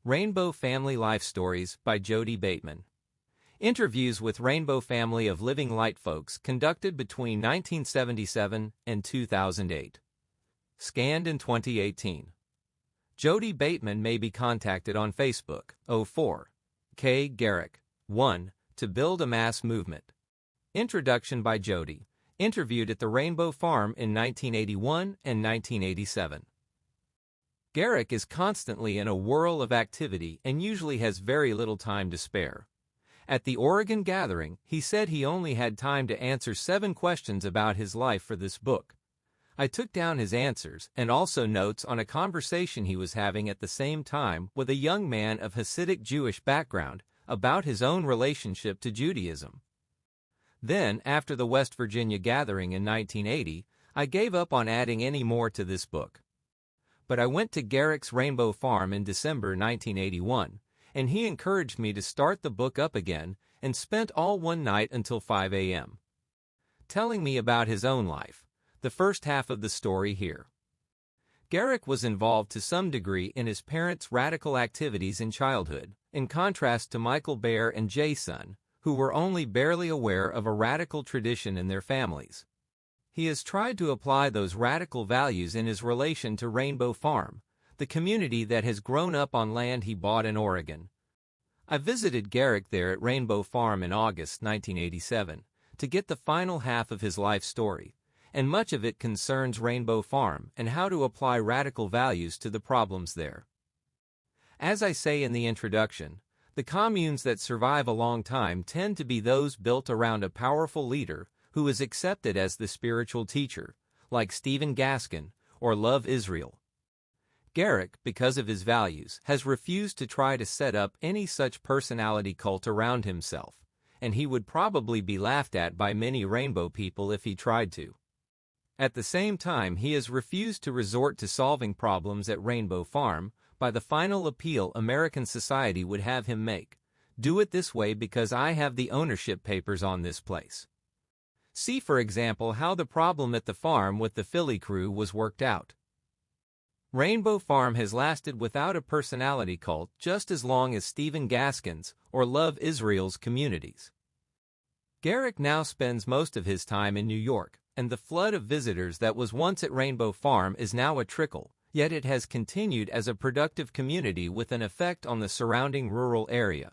Rainbow Family Life Stories by Jodey Bateman. Interviews with Rainbow Family of Living Light folks conducted between 1977 and 2008. Scanned in 2018. Jodey Bateman may be contacted on Facebook, 04.K.Garrick1, to build a mass movement. Introduction by Jodey. Interviewed at the Rainbow Farm in 1981 and 1987. Garrick is constantly in a whirl of activity and usually has very little time to spare. At the Oregon gathering, he said he only had time to answer 7 questions about his life for this book. I took down his answers and also notes on a conversation he was having at the same time with a young man of Hasidic Jewish background about his own relationship to Judaism. Then, after the West Virginia gathering in 1980, I gave up on adding any more to this book. But I went to Garrick's Rainbow Farm in December 1981, and he encouraged me to start the book up again and spent all one night until 5 a.m. telling me about his own life. The first half of the story here. Garrick was involved to some degree in his parents' radical activities in childhood, in contrast to Michael Bear and Jason, who were only barely aware of a radical tradition in their families. He has tried to apply those radical values in his relation to Rainbow Farm, the community that has grown up on land he bought in Oregon. I visited Garrick there at Rainbow Farm in August 1987 to get the final half of his life story, and much of it concerns Rainbow Farm and how to apply radical values to the problems there. As I say in the introduction, the communes that survive a long time tend to be those built around a powerful leader who is accepted as the spiritual teacher, like Stephen Gaskin or Love Israel. Garrick, because of his values, has refused to try to set up any such personality cult around himself, and he would probably be laughed at by many Rainbow people if he tried to. At the same time, he has refused to resort to solving problems at Rainbow Farm by the final appeal American society would have him make: do it this way because I have the ownership papers on this place. See, for example, how the problem at the farm with the Philly crew was worked out. Rainbow Farm has lasted without a personality cult just as long as Stephen Gaskin's or Love Israel's communities. Garrick now spends most of his time in New York, and the flood of visitors that was once at Rainbow Farm is now a trickle, yet it has continued as a productive community with an effect on the surrounding rural area.